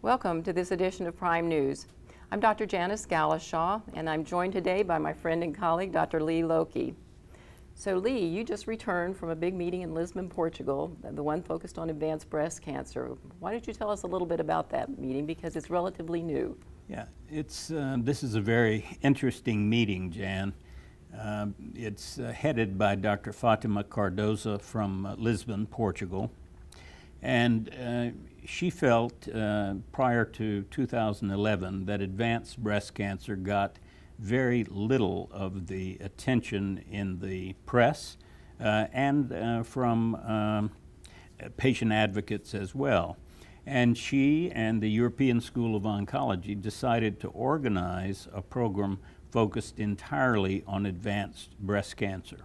Welcome to this edition of Prime News. I'm Dr. Janice Galashaw, and I'm joined today by my friend and colleague, Dr. Lee Lokey. So Lee, you just returned from a big meeting in Lisbon, Portugal, the one focused on advanced breast cancer. Why don't you tell us a little bit about that meeting, because it's relatively new? Yeah, this is a very interesting meeting, Jan. It's headed by Dr. Fatima Cardoza from Lisbon, Portugal. And she felt prior to 2011 that advanced breast cancer got very little of the attention in the press and from patient advocates as well. And she and the European School of Oncology decided to organize a program focused entirely on advanced breast cancer.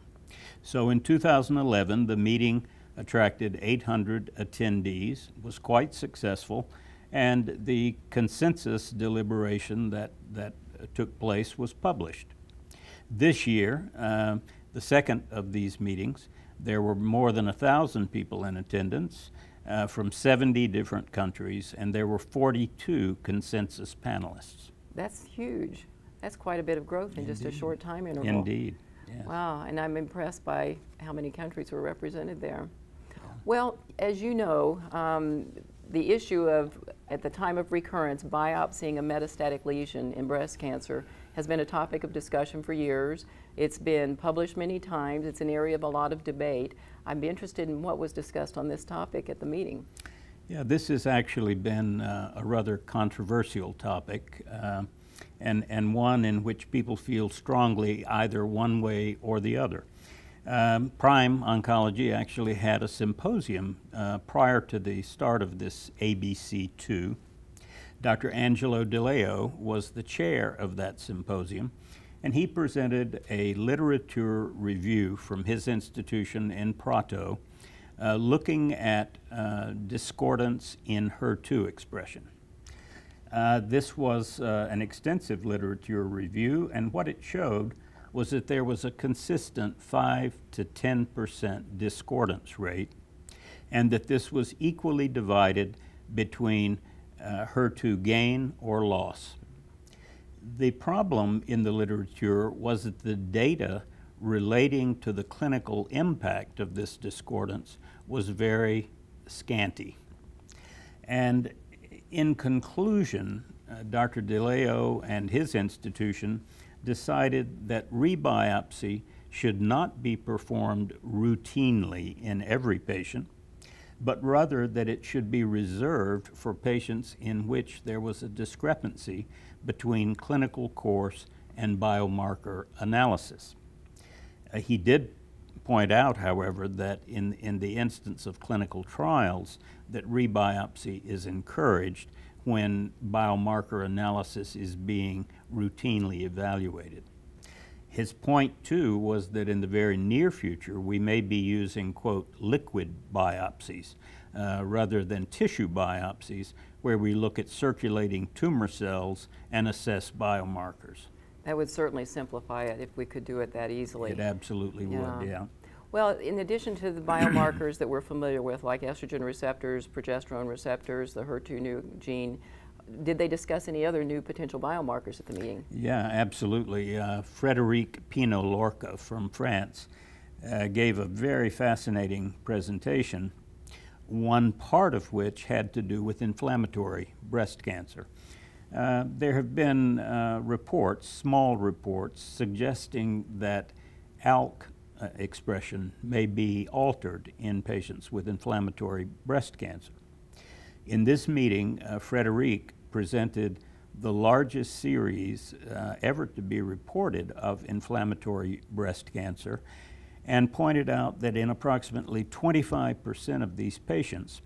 So in 2011, the meeting attracted 800 attendees, was quite successful, and the consensus deliberation that took place was published. This year, the second of these meetings, there were more than 1,000 people in attendance from 70 different countries, and there were 42 consensus panelists. That's huge. That's quite a bit of growth in just a short time interval. Indeed. Yes. Wow, and I'm impressed by how many countries were represented there. Well, as you know, the issue of, at the time of recurrence, biopsying a metastatic lesion in breast cancer has been a topic of discussion for years. It's been published many times. It's an area of a lot of debate. I'd be interested in what was discussed on this topic at the meeting. Yeah, this has actually been a rather controversial topic and one in which people feel strongly either one way or the other. Prime Oncology actually had a symposium prior to the start of this ABC2. Dr. Angelo De Leo was the chair of that symposium, and he presented a literature review from his institution in Prato looking at discordance in HER2 expression. This was an extensive literature review, and what it showed was that there was a consistent 5 to 10% discordance rate, and that this was equally divided between HER2 gain or loss. The problem in the literature was that the data relating to the clinical impact of this discordance was very scanty. And in conclusion, Dr. De Leo and his institution decided that rebiopsy should not be performed routinely in every patient, but rather that it should be reserved for patients in which there was a discrepancy between clinical course and biomarker analysis. He did point out, however, that in the instance of clinical trials, that rebiopsy is encouraged when biomarker analysis is being routinely evaluated. His point, too, was that in the very near future, we may be using, quote, liquid biopsies rather than tissue biopsies, where we look at circulating tumor cells and assess biomarkers. That would certainly simplify it if we could do it that easily. It absolutely would, yeah. Well, in addition to the biomarkers that we're familiar with, like estrogen receptors, progesterone receptors, the HER2 gene, did they discuss any other new potential biomarkers at the meeting? Yeah, absolutely. Frédéric Pinault-Lorca from France gave a very fascinating presentation, one part of which had to do with inflammatory breast cancer. There have been reports, small reports, suggesting that ALK expression may be altered in patients with inflammatory breast cancer. In this meeting, Frédéric presented the largest series ever to be reported of inflammatory breast cancer and pointed out that in approximately 25% of these patients,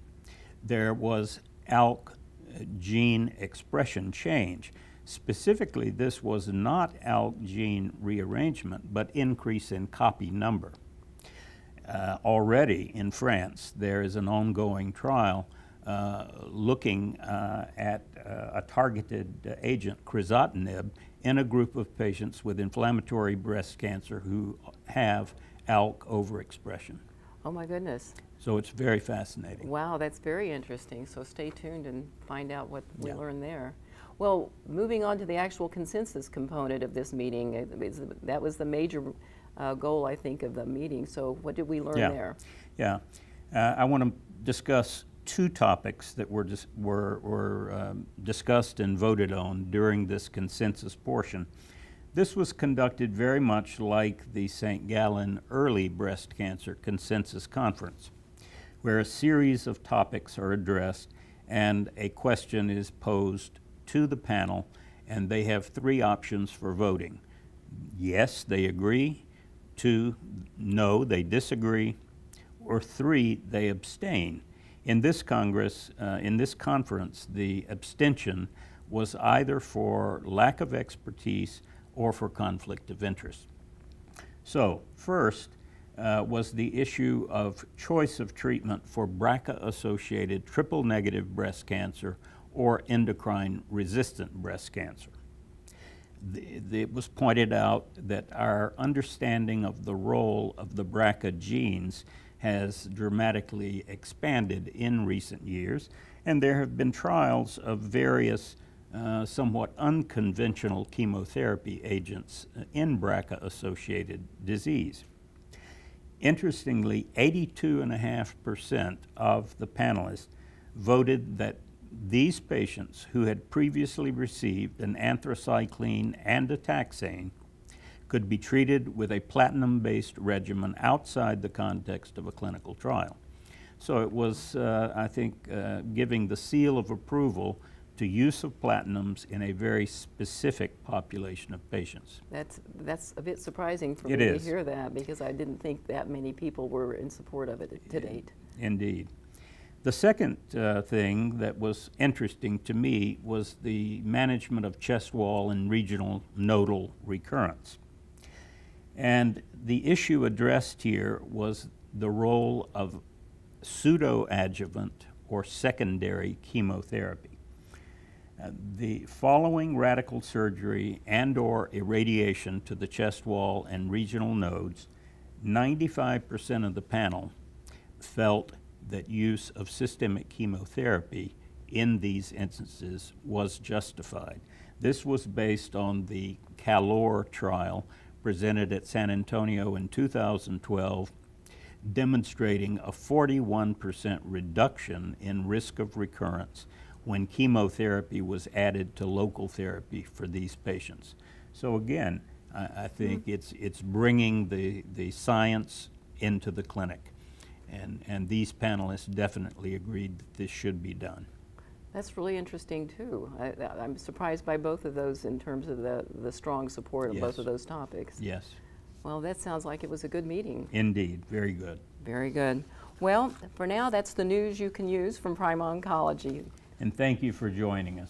there was ALK gene expression change. Specifically, this was not ALK gene rearrangement, but increase in copy number. Already in France, there is an ongoing trial looking at a targeted agent, crizotinib, in a group of patients with inflammatory breast cancer who have ALK overexpression. Oh my goodness. So it's very fascinating. Wow, that's very interesting. So stay tuned and find out what we Yeah. learn there. Well, moving on to the actual consensus component of this meeting, that was the major goal, I think, of the meeting. So what did we learn there? Yeah, I want to discuss two topics that were discussed and voted on during this consensus portion. This was conducted very much like the St. Gallen Early Breast Cancer Consensus Conference, where a series of topics are addressed and a question is posed to the panel, and they have three options for voting. Yes, they agree. 2, no, they disagree. Or 3, they abstain. In this conference, the abstention was either for lack of expertise or for conflict of interest. So, first was the issue of choice of treatment for BRCA-associated triple-negative breast cancer or endocrine-resistant breast cancer. It was pointed out that our understanding of the role of the BRCA genes has dramatically expanded in recent years, and there have been trials of various somewhat unconventional chemotherapy agents in BRCA-associated disease. Interestingly, 82.5% of the panelists voted that these patients who had previously received an anthracycline and a taxane could be treated with a platinum-based regimen outside the context of a clinical trial. So it was, I think, giving the seal of approval to use of platinums in a very specific population of patients. That's a bit surprising for me to hear that, because I didn't think that many people were in support of it to date. Indeed. The second thing that was interesting to me was the management of chest wall and regional nodal recurrence. And the issue addressed here was the role of pseudoadjuvant or secondary chemotherapy. The following radical surgery and/or irradiation to the chest wall and regional nodes, 95% of the panel felt that use of systemic chemotherapy in these instances was justified. This was based on the CALOR trial presented at San Antonio in 2012, demonstrating a 41% reduction in risk of recurrence when chemotherapy was added to local therapy for these patients. So again, I think it's bringing the science into the clinic. And these panelists definitely agreed that this should be done. That's really interesting too. I'm surprised by both of those in terms of the strong support of both of those topics. Yes. Well, that sounds like it was a good meeting. Indeed, very good. Very good. Well, for now, that's the news you can use from Prime Oncology. And thank you for joining us.